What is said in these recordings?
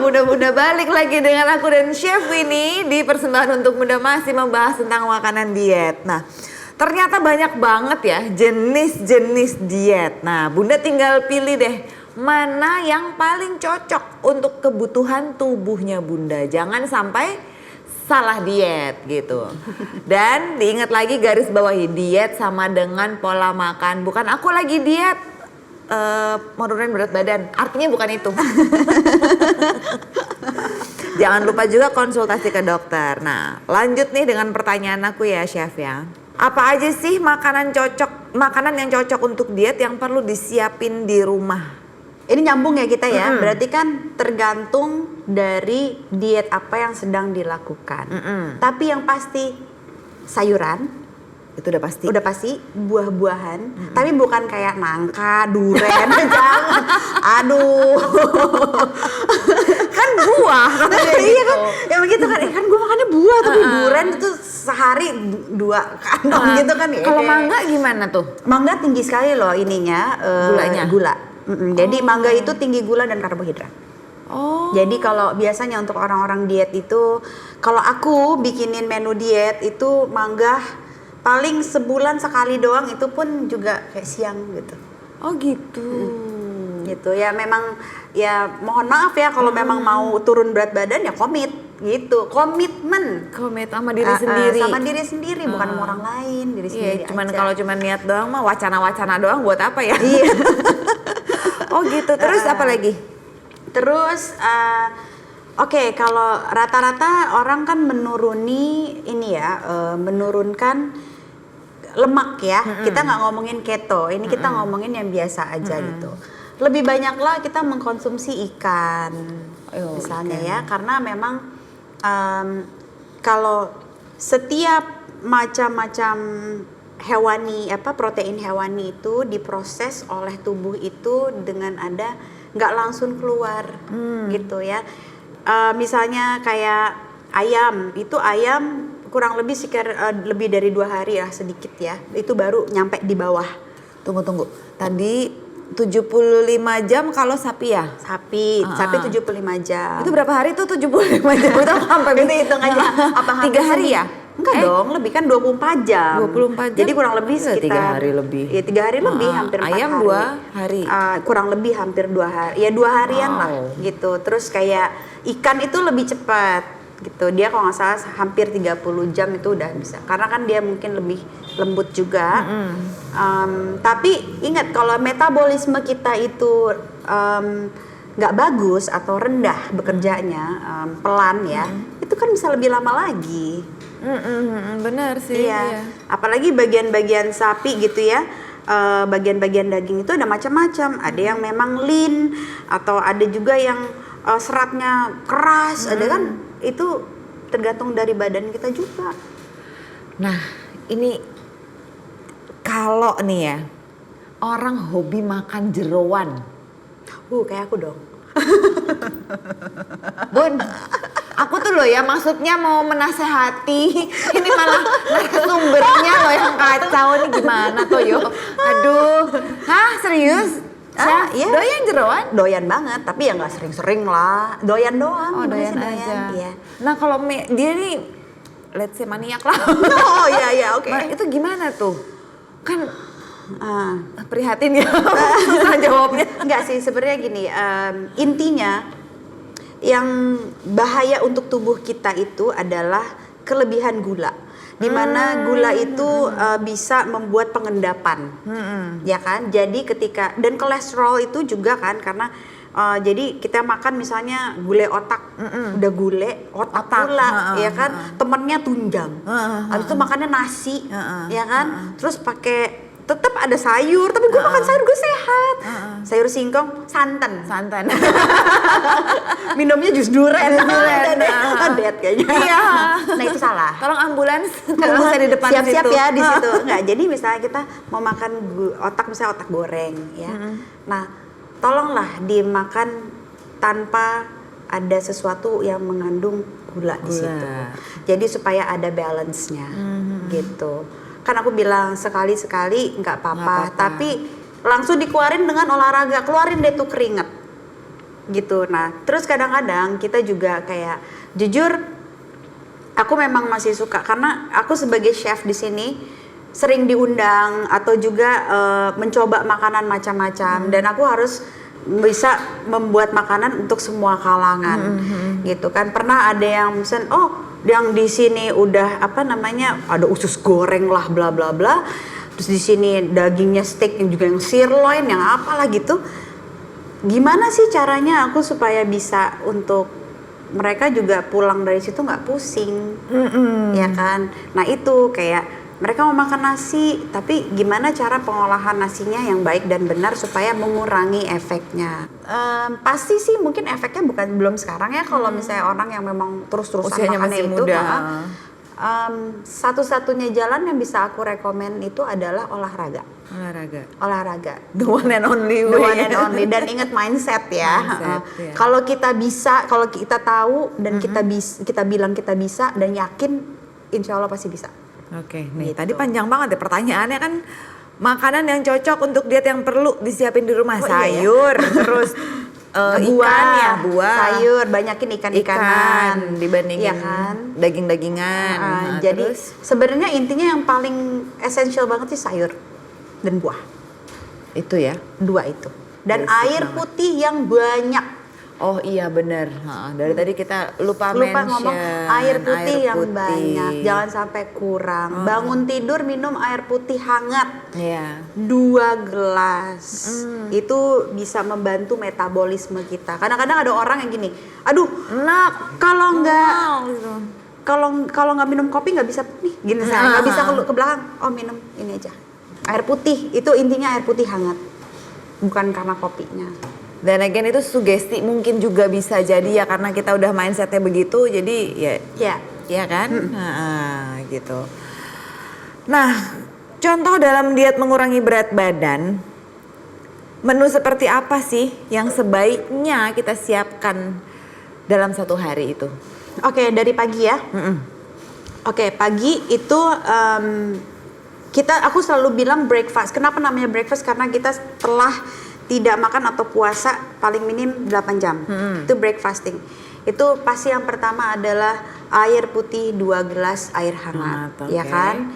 Bunda-bunda balik lagi dengan aku dan Chef Winnie di persembahan untuk Bunda masih membahas tentang makanan diet. Nah, ternyata banyak banget ya jenis-jenis diet. Nah, Bunda tinggal pilih deh mana yang paling cocok untuk kebutuhan tubuhnya Bunda. Jangan sampai salah diet gitu. Dan diingat lagi garis bawahi, diet sama dengan pola makan. Bukan aku lagi diet menurunin berat badan, artinya bukan itu. Jangan lupa juga konsultasi ke dokter. Nah, lanjut nih dengan pertanyaan aku ya Chef ya. Apa aja sih makanan yang cocok untuk diet yang perlu disiapin di rumah? Ini nyambung ya kita ya, berarti kan tergantung dari diet apa yang sedang dilakukan. Tapi yang pasti sayuran, itu udah pasti buah-buahan, tapi bukan kayak nangka, duren, jangan. Aduh. Kan buah katanya gitu. Iya kan, ya begitu kan, kan gue makannya buah tapi duren itu sehari 2 kantong gitu kan. Kalau mangga gimana tuh? Mangga tinggi sekali loh ininya, gula. Jadi mangga itu tinggi gula dan karbohidrat. Jadi kalau biasanya untuk orang-orang diet itu, kalau aku bikinin menu diet itu mangga paling sebulan sekali doang, itu pun juga kayak siang gitu. Oh gitu. Gitu ya, memang ya mohon maaf ya kalau memang mau turun berat badan ya komit gitu, komitmen sama diri sendiri. Sama diri sendiri, bukan sama orang lain, diri sendiri cuman aja. Kalau cuman niat doang mah wacana-wacana doang buat apa ya? Iya. Oh gitu. Terus apa lagi? Terus Oke, kalau rata-rata orang kan menurunkan lemak ya. Kita nggak ngomongin keto, ini kita ngomongin yang biasa aja gitu. Lebih banyaklah kita mengkonsumsi ikan, misalnya ya, karena memang kalau setiap macam-macam hewani, protein hewani itu diproses oleh tubuh itu dengan nggak langsung keluar gitu ya. Misalnya kayak ayam, itu ayam kurang lebih lebih dari 2 hari ya, sedikit ya, itu baru nyampe di bawah. Tunggu. Tadi 75 jam kalau sapi ya? Sapi 75 jam. Itu berapa hari tuh 75 jam? Itu sampai itu hitung aja. Apa 3 hari ya? Enggak dong, lebih kan 24 jam. 24 jam. Jadi kurang lebih sekitar 3 hari lebih. Ya 3 hari lebih, hampir 4 ayam hari. 2 hari. Kurang lebih hampir 2 hari. Ya 2 harian lah gitu. Terus kayak ikan itu lebih cepat gitu. Dia kalau nggak salah hampir 30 jam itu udah bisa. Karena kan dia mungkin lebih lembut juga. Tapi ingat kalau metabolisme kita itu nggak bagus atau rendah bekerjanya, pelan ya, itu kan bisa lebih lama lagi. Benar sih. Iya. Apalagi bagian-bagian sapi gitu ya, bagian-bagian daging itu ada macam-macam. Ada yang memang lean, atau ada juga yang seratnya keras. Ada kan, itu tergantung dari badan kita juga. Nah, ini kalau nih ya, orang hobi makan jeroan. Kayak aku dong. Bun, aku tuh loh ya maksudnya mau menasehati, ini malah narasumbernya loh yang kacau, nih gimana tuh yo? Aduh, serius? Iya. Doyan jeroan? Doyan banget, tapi ya nggak sering-sering lah. Doyan doang. Doyan aja. Iya. Nah kalau dia nih, let's say maniak lah. Iya, oke. Nah, itu gimana tuh? Kan prihatin ya, susah jawabnya. Enggak sih, sebenarnya gini, intinya yang bahaya untuk tubuh kita itu adalah kelebihan gula. Dimana gula itu bisa membuat pengendapan, ya kan? Jadi dan kolesterol itu juga kan, karena jadi kita makan misalnya gulai otak, udah gulai otak pula, ya kan? Temennya tunjang, habis itu makannya nasi, ya kan? Terus pakai tetap ada sayur, tapi gue makan sayur gue sehat. Sayur singkong, santan. Minumnya jus duren. Diet kayaknya. Iya. Nah itu salah. Tolong ambulans, tunggu saya di depan siap-siap situ. Ya di situ. Enggak, jadi misalnya kita mau makan misalnya otak goreng ya. Nah, tolonglah dimakan tanpa ada sesuatu yang mengandung gula di situ. Jadi supaya ada balance-nya gitu. Kan aku bilang sekali-sekali nggak apa-apa, tapi langsung dikeluarin dengan olahraga, keluarin deh tuh keringat. gitu. Nah, terus kadang-kadang kita juga kayak jujur aku memang masih suka karena aku sebagai chef di sini sering diundang atau juga mencoba makanan macam-macam dan aku harus bisa membuat makanan untuk semua kalangan gitu kan. Pernah ada yang pesen, oh yang di sini udah apa namanya ada usus goreng lah bla bla bla, terus di sini dagingnya steak yang juga yang sirloin yang apalah gitu. Gimana sih caranya aku supaya bisa untuk mereka juga pulang dari situ nggak pusing, ya kan? Nah itu kayak mereka mau makan nasi, tapi gimana cara pengolahan nasinya yang baik dan benar supaya mengurangi efeknya? Pasti sih mungkin efeknya belum sekarang ya kalau misalnya orang yang memang terus-terusan Usianya makannya masih itu. muda. Satu-satunya jalan yang bisa aku rekomen itu adalah olahraga. Olahraga. The one and only way. The one and only. Dan ingat mindset ya. Mindset, ya. Kalau kita bisa, kalau kita tahu dan kita bilang kita bisa dan yakin, insya Allah pasti bisa. Oke, nih Gitu. tadi panjang banget ya pertanyaannya kan makanan yang cocok untuk diet yang perlu disiapin di rumah. Oh, iya ya. Sayur, terus ikan ya, buah. Sayur, banyakin ikan-ikanan. Ikan dibandingin Iya kan? daging-dagingan. Nah, Jadi terus sebenarnya intinya yang paling esensial banget sih sayur dan buah. itu ya. Dua itu. Dan Basic air banget. putih yang banyak. Oh iya bener, dari tadi kita lupa Ngomong mention air putih yang putih. banyak, jangan sampai kurang. Bangun tidur minum air putih hangat. Iya. 2 gelas. Itu bisa membantu metabolisme kita. Kadang-kadang ada orang yang gini, aduh, Enak. kalau nggak Gitu. kalau nggak minum kopi nggak bisa nih, gini saya nggak bisa ke belakang. Oh minum ini aja, air putih. Itu intinya air putih hangat, bukan karena kopinya. Dan again itu sugesti mungkin juga bisa jadi ya karena kita udah mindsetnya begitu jadi Ya. ya kan. Gitu. Nah, contoh dalam diet mengurangi berat badan, menu seperti apa sih yang sebaiknya kita siapkan dalam satu hari itu? Oke, dari pagi ya. Oke, pagi itu aku selalu bilang breakfast. Kenapa namanya breakfast? Karena kita setelah tidak makan atau puasa paling minim 8 jam. Itu breakfasting. Itu pasti yang pertama adalah air putih 2 gelas air hangat, ya kan?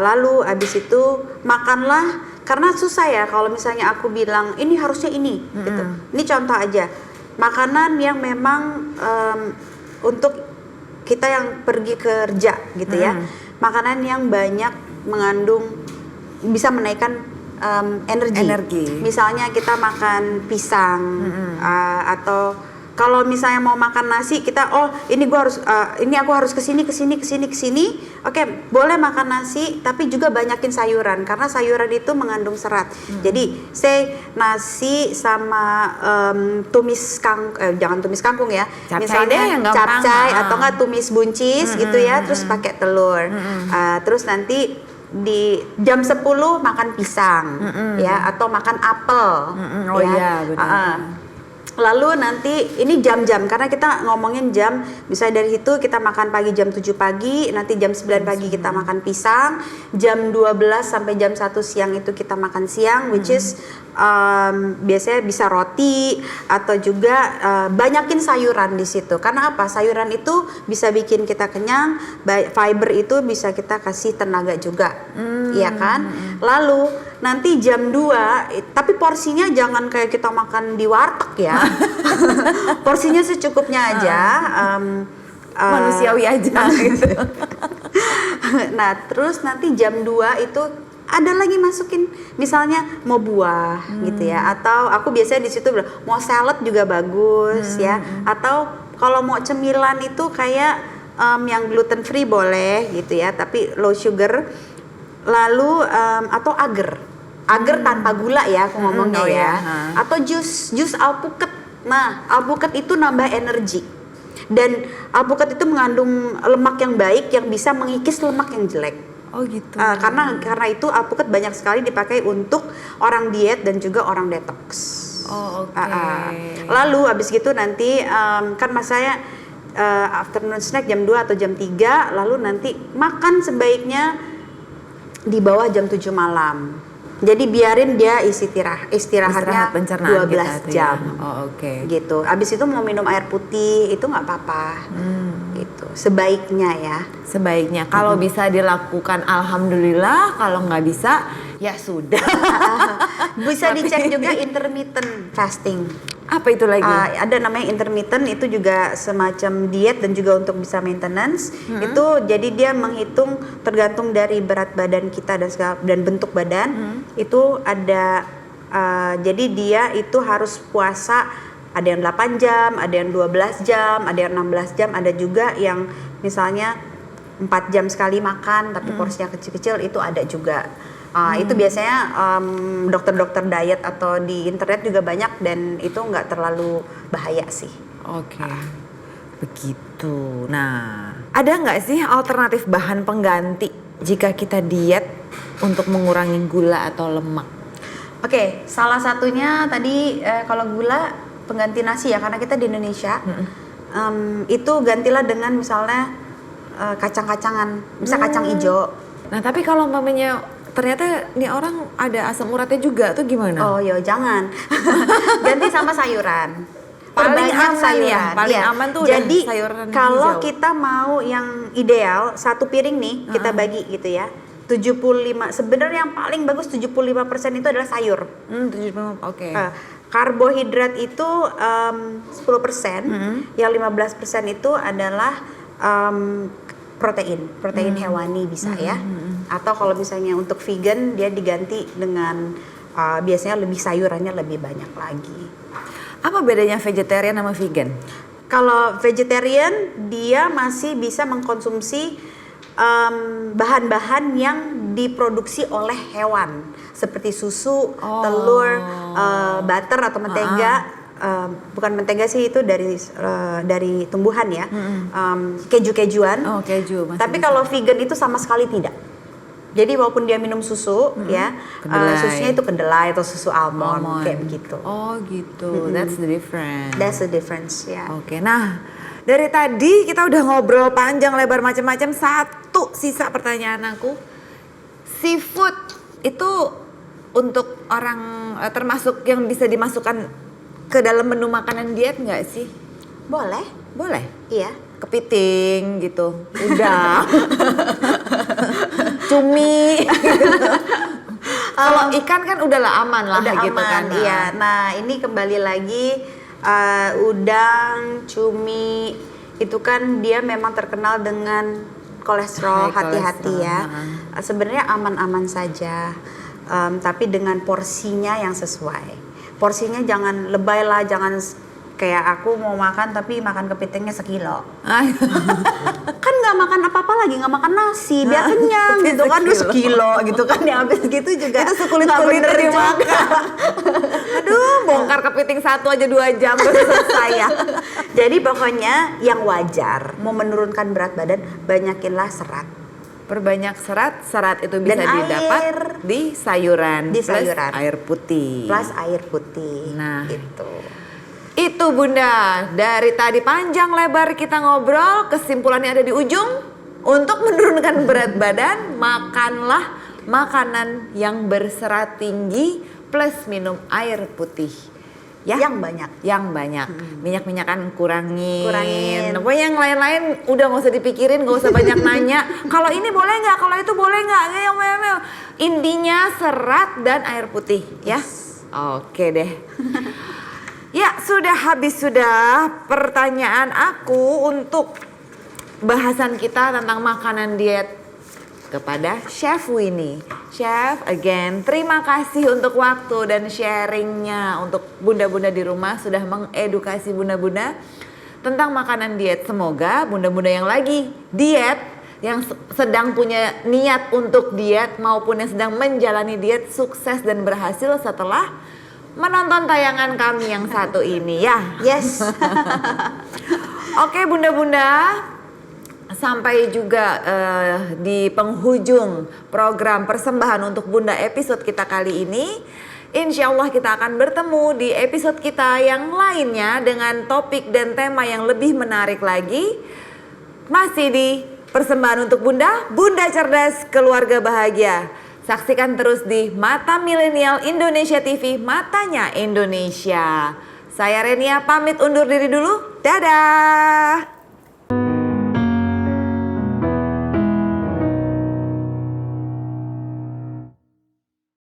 Lalu abis itu makanlah, karena susah ya kalau misalnya aku bilang ini harusnya ini gitu. Ini contoh aja. Makanan yang memang untuk kita yang pergi kerja gitu ya. Makanan yang banyak mengandung bisa menaikkan energi. Misalnya kita makan pisang atau kalau misalnya mau makan nasi kita ini aku harus kesini. Oke, boleh makan nasi tapi juga banyakin sayuran karena sayuran itu mengandung serat. Jadi nasi sama jangan tumis kangkung ya. Capcay Misalnya deh yang gampang. capcay atau enggak tumis buncis gitu ya, terus pakai telur. Terus nanti di jam 10 makan pisang ya atau makan apel Iya benar. Lalu nanti ini jam-jam karena kita ngomongin jam, misalnya dari itu kita makan pagi jam 7 pagi, nanti jam 9 pagi kita makan pisang, jam 12 sampai jam 1 siang itu kita makan siang, which is biasanya bisa roti atau juga banyakin sayuran di situ. Karena apa? Sayuran itu bisa bikin kita kenyang, fiber itu bisa kita kasih tenaga juga, ya kan? Lalu nanti jam 2, tapi porsinya jangan kayak kita makan di warteg ya. Porsinya secukupnya aja. Manusiawi aja gitu. Nah, terus nanti jam 2 itu ada lagi masukin misalnya mau buah gitu ya, atau aku biasanya di situ mau salad juga bagus ya, atau kalau mau cemilan itu kayak yang gluten free boleh gitu ya, tapi low sugar. Lalu atau agar tanpa gula ya aku ngomongnya ya. Atau jus alpukat. Nah, alpukat itu nambah energi. Dan alpukat itu mengandung lemak yang baik yang bisa mengikis lemak yang jelek. Oh gitu. Karena itu alpukat banyak sekali dipakai untuk orang diet dan juga orang detox. Oh oke. Lalu abis gitu nanti kan masanya afternoon snack jam 2 atau jam 3, lalu nanti makan sebaiknya di bawah jam 7 malam. Jadi biarin dia istirahatnya Istirahat pencernaan 12 kita tuh jam. ya. Oh, oke. Gitu. Abis itu mau minum air putih itu nggak apa-apa. Gitu. Sebaiknya ya. Sebaiknya kalau bisa dilakukan alhamdulillah, kalau nggak bisa ya sudah. Bisa dicek juga intermittent fasting. Apa itu lagi? Ada namanya intermittent, itu juga semacam diet dan juga untuk bisa maintenance. Itu jadi dia menghitung tergantung dari berat badan kita dan bentuk badan. Itu ada jadi dia itu harus puasa, ada yang 8 jam, ada yang 12 jam, ada yang 16 jam, ada juga yang misalnya 4 jam sekali makan tapi porsinya kecil-kecil, itu ada juga. Itu biasanya dokter-dokter diet atau di internet juga banyak dan itu nggak terlalu bahaya sih. Oke, begitu. Nah, ada nggak sih alternatif bahan pengganti jika kita diet untuk mengurangi gula atau lemak? Oke, salah satunya tadi kalau gula pengganti nasi ya, karena kita di Indonesia. Itu gantilah dengan misalnya kacang-kacangan, bisa kacang hijau. Nah, tapi kalau mamanya ternyata nih orang ada asam uratnya juga tuh gimana? Oh yo, jangan. Ganti sama sayuran. Paling Perbanyak aman sayuran. ya, paling Iya. aman tuh udah Jadi sayuran kalau hijau. kita mau yang ideal, satu piring nih kita bagi gitu ya. 75, sebenarnya yang paling bagus 75% itu adalah sayur. 75, oke. Karbohidrat itu 10%, yang 15% itu adalah protein hewani bisa ya. Atau kalau misalnya untuk vegan dia diganti dengan biasanya lebih sayurannya lebih banyak lagi. Apa bedanya vegetarian sama vegan? Kalau vegetarian dia masih bisa mengkonsumsi bahan-bahan yang diproduksi oleh hewan seperti susu, telur, butter atau mentega. Bukan mentega sih, itu dari tumbuhan ya. Keju-kejuan. Oh, keju. Tapi kalau vegan itu sama sekali tidak. Jadi walaupun dia minum susu ya, susunya itu kedelai atau susu almond kayak begitu. Oh gitu, that's the difference. That's the difference ya. Oke, nah dari tadi kita udah ngobrol panjang lebar macam-macam. Satu sisa pertanyaan aku, seafood itu untuk orang termasuk yang bisa dimasukkan ke dalam menu makanan diet nggak sih? Boleh. Boleh. Iya. Kepiting gitu, udang, cumi. Kalau ikan kan udahlah aman lah Udah gitu aman, kan. iya. Nah ini kembali lagi udang, cumi itu kan dia memang terkenal dengan kolesterol, High hati-hati ya. kolesterol, Sebenarnya aman-aman saja, tapi dengan porsinya yang sesuai. Porsinya jangan lebay lah, jangan kayak aku mau makan tapi makan kepitingnya sekilo. Kan nggak makan apa-apa lagi, nggak makan nasi, biar kenyang gitu kan, terus sekilo gitu kan, ya habis gitu juga Itu sekulit-kulitnya dimakan. Aduh, bongkar kepiting satu aja 2 jam baru selesai ya. Jadi pokoknya yang wajar, mau menurunkan berat badan, banyakinlah serat. Perbanyak serat, serat itu bisa Dan didapat air. di sayuran, Di plus sayuran. air putih. Plus air putih. Nah. Gitu. Itu Bunda, dari tadi panjang lebar kita ngobrol, kesimpulannya ada di ujung. Untuk menurunkan berat badan, makanlah makanan yang berserat tinggi plus minum air putih. Ya, Yang banyak. Yang banyak. Minyak-minyakan kurangin. Kurangin. Pokoknya yang lain-lain udah gak usah dipikirin, gak usah banyak nanya. Kalau ini boleh nggak? Kalau itu boleh nggak? Intinya serat dan air putih, ya. Oke deh. Ya, sudah habis sudah pertanyaan aku untuk bahasan kita tentang makanan diet kepada Chef Winnie. Chef, again, terima kasih untuk waktu dan sharingnya untuk bunda-bunda di rumah, sudah mengedukasi bunda-bunda tentang makanan diet. Semoga bunda-bunda yang lagi diet, yang sedang punya niat untuk diet maupun yang sedang menjalani diet sukses dan berhasil setelah menonton tayangan kami yang satu ini ya. Yes. Oke bunda-bunda, sampai juga di penghujung program persembahan untuk Bunda episode kita kali ini. Insya Allah kita akan bertemu di episode kita yang lainnya dengan topik dan tema yang lebih menarik lagi. Masih di persembahan untuk Bunda, Bunda Cerdas Keluarga Bahagia. Saksikan terus di Mata Milenial Indonesia TV, matanya Indonesia. Saya Renia pamit undur diri dulu. Dadah.